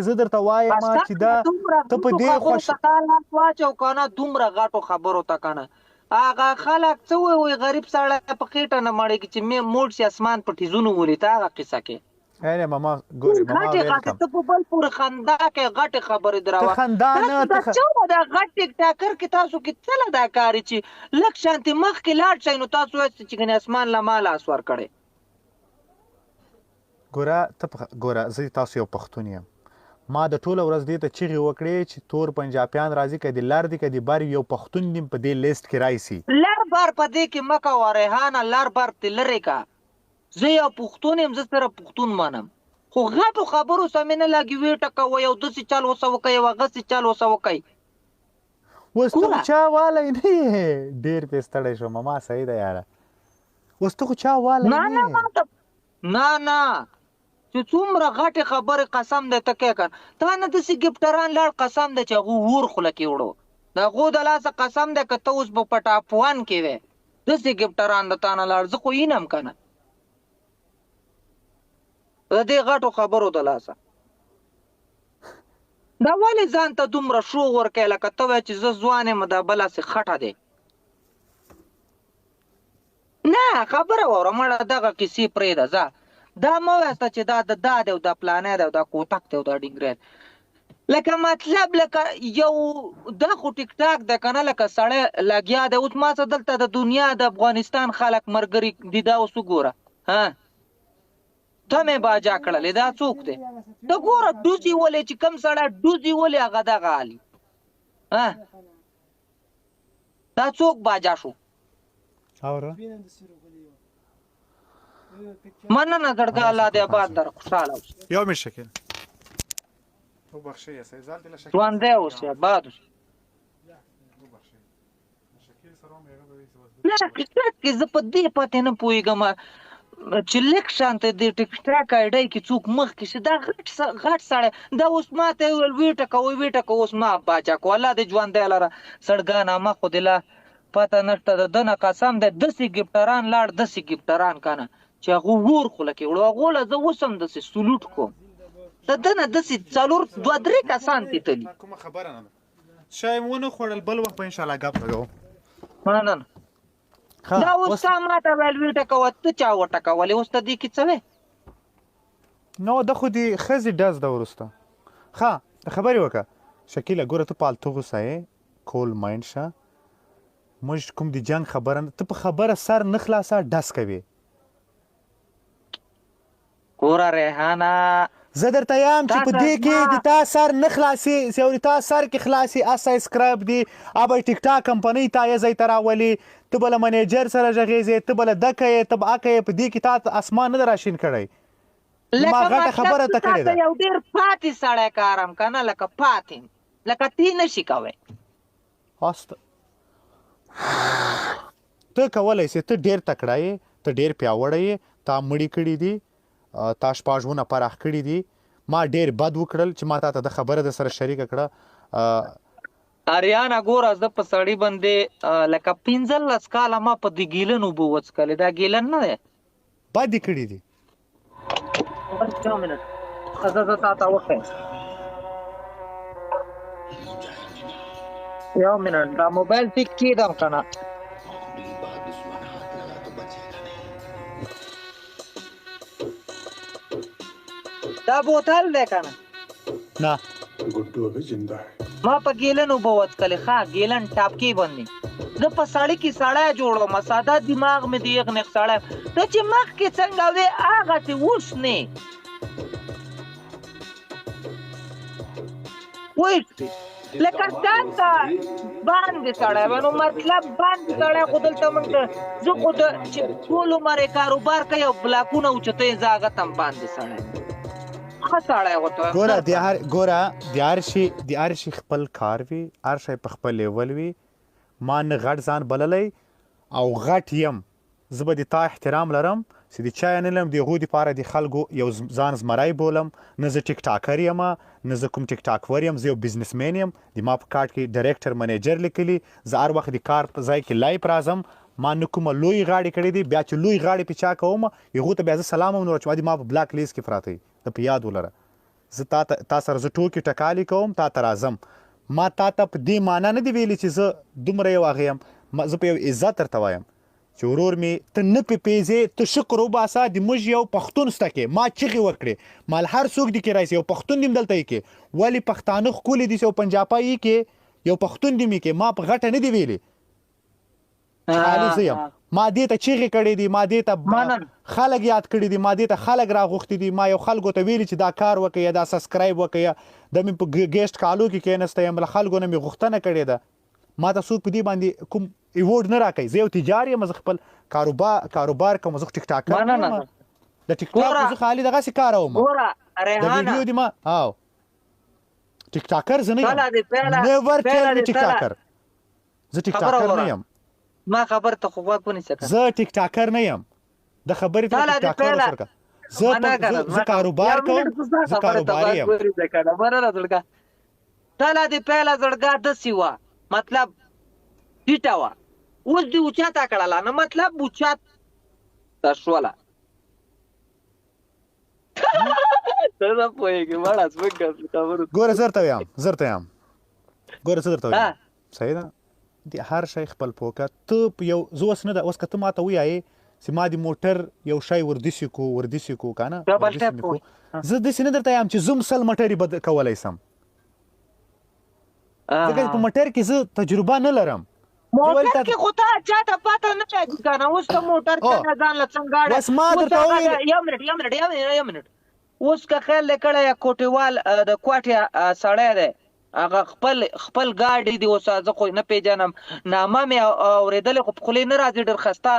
زه درته وایم چې دا ته په دې خوش واچو کنه دومره غټو خبرو ته کنه هغه خلک څه وایي غریب سړی په خېټه نه مړېږي چې موړ شي اسمان په ټیزونو ولي ته هغه قصه کې نه ماما ګورې ماما ویلکم ته په بل پورې خندا کې غټې خبرې دراوه ته خندا نه دا غټ ټیک ټاکر کې تاسو کې څه له دا کاري چې لږ شانتې مخکې لاړ شئ نو تاسو وایئ چې ګنې اسمان له ما لاس ورکړی ګوره زه تاسو یو پښتون یم ما د ټوله ورځ دې ته چیغې وکړې چې تور پنجابیان راځي که د لر دي که د بر یو پښتون دې په دې لیست کې راشي لر بر په دې کې مه کوه ریحانه لر بر تې لرې که زه یو پښتون یم زه سره پښتون منم خو غټو خبرو سه مې نه لګي ویې ټکوه یو داسې چل وسه وکئ یو هغسې چل وسه وکئ اوس ته خو چا والی نه یې ډېر پې ستړی شوم ماما صحیح ده یاره اوس ته خو چا والی نه چې څومره غټې خبرې قسم دی ته کې کن تا نه داسې ګفټران لاړ قسم دی چې هغو ور خوله کې وړو د هغو د لاسه قسم دی که ته اوس په پټاپوان کې وې داسې ګفټران د تا نه لاړ زه خو اینم که نه د دې غټو خبرو د لاسه دا ولې ځان ته دومره شوق ورکوې لکه ته وایې چې زه ځوان یم دا بل هسې خټه دی نه خبره واوره مړه دغه کیسې پرېږده ځه دا مه وایسته چې دا د دا دی او دا پلانی دی او دا کوتک دی او دا ډینګری دی لکه مطلب لکه یو دا خو ټیک ټاک دی که نه لکه سړی لګیا دی اوس ما څه دلته د دنیا د افغانستان خلک ملګري دي دا اوس وګوره ته مې باجا کړلې دا څوک دی ته ګوره ډوزي ولې چې کوم سړی ډوزي ولې هغه دغه علي دا څوک باجا شو مننه زړګی الله دې آباد در خوشحاله اوسې یو مې شکل ژوندی اوسې آباد اوسې نه حقیقت کې زه په دې پتې نه پوهېږم چې لږ شانته د ټیک ټاک آیډۍ کې څوک مخکې شي دا غټ سړی دا اوس ما ته ویل ویې ټکه اوس ما باچا کو الله دې ژوندی لره سړګانه ما خو دې لا پته نشته د ده نه قسم دی داسې ګفټران لاړ داسې ګفټران که نه چې هغو ور خوله کې وړو هغو له زه اوس هم داسې سلوټ کوم د ده نه داسې څلور دوه درې کسان تېتلي کومه خبره نه ده شی مو ونه خوړل بل وخت به انشاءالله ګپ لګوو مننه دا اوس تا ما ته ویل ویې ټکوه ته چا وټکولې اوس ته دې کې څه وی نو ده خو د ښځې ډز ده وروسته ښه خبرې وکړه شکیله ګوره ته پالتو غوسه یې کول مایند شه موږ کوم د جنګ خبره ته په خبره سر نه خلاصه ډس کوې ګوره ریحانه زه درته یم چې په دې کې د تا سر نه خلاصي او د تا سر کې خلاصي سبسکرایب دي ابه ټیک ټاک کمپنۍ تا یې ځای ته راولي ته به له منیجر سره غږېږې ته به له دکه یې ته به اکه یې په دې کې تا اسمان نه ده راشین کړی ما غټه خبره ته کړې ده یو ډېر پاتې سړی کارم که نه لکه پاتې لکه تی نشي کوی ته کولی سې ته ډېر تکړه یې ته ډېر پیاوړی یې تا مړي کړي دي تا شپاژونه پراخ کړي دي ما ډېر بد وکړل چې ما تا ته د خبره د سره شریکه کړه اریانا ګوره زه په سړي باندې لکه 15 کاله ما په دې ګیلن اوبه وڅښلې دا ګیلن نه دی بد یې کړي دي یو منټ ښه زه تا ته وښیم یو منټ دا موبایل ټیک کېدم که نه دا بوتل دی که نه نه ما په ګیلن اوبه وڅښلې ښه ګیلن ټاپکې باندې زه په سړي کې سړی جوړوم ساده دماغ مې د یغ نغ سړی ته چې مخکې څنګه وې هغسې اوس نه پوه شوې لکه څنګه باندې سړی وی نو مطلب باندې سړی خو دلته موږ زه خو چې ټول عمر یې کاروبار کوي او بلاکونه اوچتوي زه هغه ته هم باندې سړی ګوره د هر شي خپل کار وي هر شی په خپل لیول وي ما نه غټ ځان بللی او غټ یم زه به د تا احترام لرم چې د چا نه لرم د هغو دپاره د خلکو یو ځان زمری بولم نه زه ټیک ټاکر یم نه زه کوم ټیک ټاکور یم زه یو بزنسمین یم د ما په کارت کې ډایرکټر منیجر لیکلي زه هر وخت د کار په ځای کې لایف راځم ما نه کومه لوی غاړې کړې دي بیا چې لوی غاړې په چا کوم هغو ته بیا زه سلام هم نه واچوم ما په بلاک لیست کې پراته وي ته په یاد ولره زه تا سره زه ټوکې ټکالې کوم تا ته راځم ما تا ته په دې معنا نه دی ویلي چې زه دومره یو هغه یم زه په یو عزت درته وایم چې ورور مې ته نه پیپیزې ته شکر وباسه د موږ یو پښتون سته کې ما چغې وکړې مال هر څوک دي کې راشي یو پښتون دې دلته یې کې ولې پښتانه ښکلي دي یو پنجابی یې کې یو پښتون دې مې کې ما په غټه نه دی ویلي خالي زه یم ما دې ته چغې کړې دي ما دې ته خلک یاد کړي دي ما دې ته خلک راغوښتي دي ما یو خلکو ته ویلي چې دا کار وکړه یا دا سبسکرایب وکړه یا د مې په ګیسټ کالو کې کېنسته یم له خلکو نه مې غوښتنه کړې ده ما ته څوک په دې باندې کوم ایوارډ نه راکوي زه یو تجار یم زه خپل کاروبار کوم زه ټیک ټاکر یم د ټیک ټاک زه خالي دغسې کاروم د ویډیو دې ما او ټیک ټاکر زه نه یم نیور ټیل مې ټیک ټاکر زه ټیک ټاکر نه یم ما خبر ته خو غوږ ونیسه زه ټیک ټاکر نه یم د خبرې ته ټیک ټاکر وسره زه کاروبار کوم زه کاروبار یم تاله دې پهله زړګا داسې وه مطلب ټیټه وه اوس دې اوچاته کړله نه مطلب اوچاته شوله ته نه پوهېږې مړه څنګه خبرو ګوره زه درته وایم ګوره څه درته وایم صحیح ده د هر شی خپل پوکه ته په یو زه اوس نه ده اوس که ته ماته ووایې چې ما د موټر یو شی وردسي کو که نه زه داسې نه درته یم چې زه سل موټرې به کولی سم ځکه په موټر کې زه تجربه نه لرم موټر کې خو ته چاته پته نه لګي که نه اوس ته موټر څنګه ځان له څنګاړه بس ما درته وویل یو منټ اوس که خیال دې کړی یا کوټیوال د کوټې سړی دی هغه خپل ګاډي دی اوس زه خو نه پیژنم نامه مې اورېدلې خو په خولې نه راځي ډېر ښایسته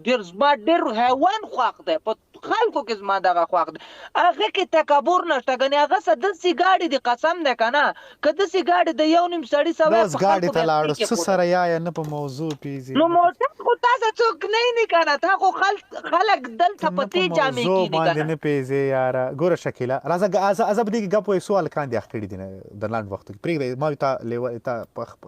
ډېر زما ډېر حیوان خوښ دی په خلکو کې زما دغه خوښ دی هغه کې تکبر نشته ګنې هغه څه داسې ګاډي دی قسم دی که نه که داسې ګاډي د یو نیم سړي سوی بس ګاډي ته لاړو څه سره یا نه په موضوع پیږي نو موټر خو تاسو څوک نه یې که نه تا خو خلک دلته په دې جامې کښېني که باندې نه پیږې یاره ګوره شکیله راځه زه په دې کې ګپ وایي څو هلکان دې اخ کړي دي د لنډ وختو کې پرېږدی ما تا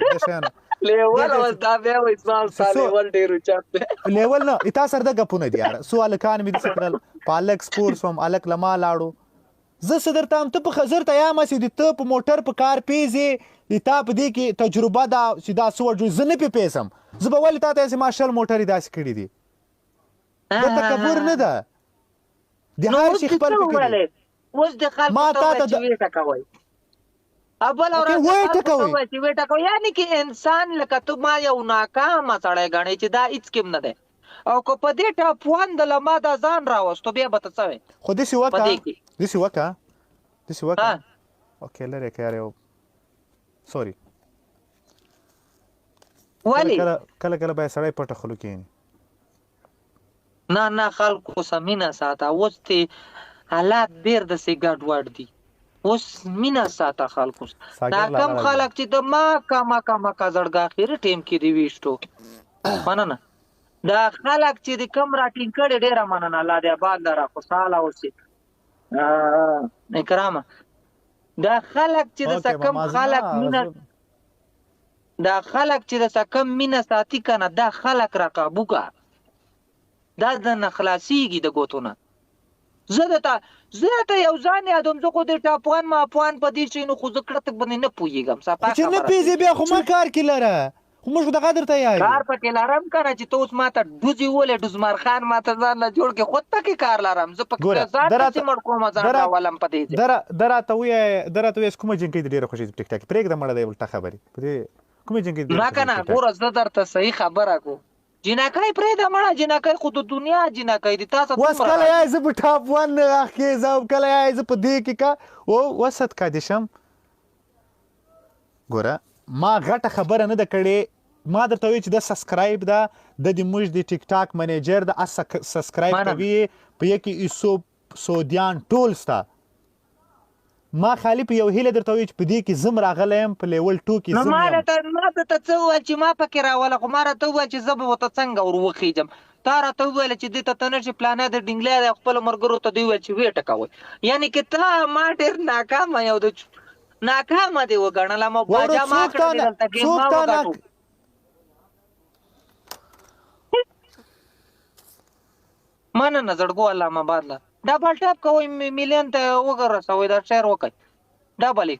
دې شیانو لیول اوس دا بیا وایي زما ستا لیول ډېر اوچت دی لیول نه تا سره د ګپونه دي یاره څو هلکان مې داسې کړل په هلک سپور شوم هلک له ما لاړو زه څه درته ته په زه درته یم چې ته په موټر په کار پیځې د تا په دې کې تجربه ده چې دا څه وجو زه نه پې پیسم زه به ولې تا ته ما شل موټرې داسې کړي دي دا تکبر نه ده د هر شي خپل فکر دی اوس د خلکو ته وایي چې ویټه کوئ بله ورځ چې ویټه کوئ یعنې کې انسان لکه ته ما یو ناکامه سړی ګڼې چې دا هېڅ کې نه دی او که په دې ټاپوان د له ما دا ځان راوستو بیا به ته څه وایې خو داسې وکړه اوکې لرې که یار یو سوري ولې کله باید سړی پټه خلو کښېني نه خلکو سه مینه ساته اوس دې حالات ډېر داسې ګډوډ دي اوس مینه ساته خلکو دا کم خلک چې د مکه زړګا اخري ټیم کې دي ویشتو مننه دا خلک چې د کم راټینګ کړي ډېره مننه الله دې آباد لره خوشحاله اوسي اکرامه دا خلک چې د څه کم خلک مینه دا خلک چې د څه کم مینه ساتي که نه دا خلک راقابو که دا د نه خلاصېږي د ګوتو نه زه ته یو ځان یادوم زه خو د ټاپوان ماپوان په دې شیانو خو زه کړه باندې نه پوهېږم چې نه پېژې بیا خو ما کار کې لره خو موږ دغه درته یایو کار پکې لرم که نه چې ته اوس ما ته ډوزې ولې ډوزمار خان ما ته ځان له جوړ کړې خود پکې کار لرم زه پکې ځان پسې مړ کوم ځان راولم په دې ځای ده راته ووایه کومه جنکۍ دې ډېره خوښېږي په ټیک ټاک کې پرېږده مړه دی الټه خبرې په دې کومې جنکۍ دې نه که نه ګوره زه درته صحیح خبره کو جنکۍ پرېږده مړه جنکۍ خو د دنیا جنکۍ دي تاسو اوس کله یې زه په ټاپ ون اخېزم کله یې زه په دې کې که وسط کا دې شم ګوره ما غټه خبره نه ده کړې ما درته وایي چې دا سبسکرایب ده د موږ د ټیک ټاک منیجر د سبسکرایب کوي په یې کې سودیان ټول سته ما خالي په یو هیله درته وایي چې په دې کې زم راغلی یم په لیول 2 کې نو ما ته څه وویل چې ما پکې راوله خو ما راته وویل چې زه به ورته څنګه ور وخېږم تا راته وویل چې دې ته ته نه شي پلانه د ډینګلی دی خپلو ملګرو ته دوی ویل چې ویټه کوئ یعنې که ته ما ډېر ناکامه یو د ناکامه دې وګڼله ما باجا ما کړه دلته ګیم ما وګټو مننه زړګو علامه آباد له ډبل ټاپ کوئ میلیون ته وګرځوئ دا شعر وکړئ ډبل یې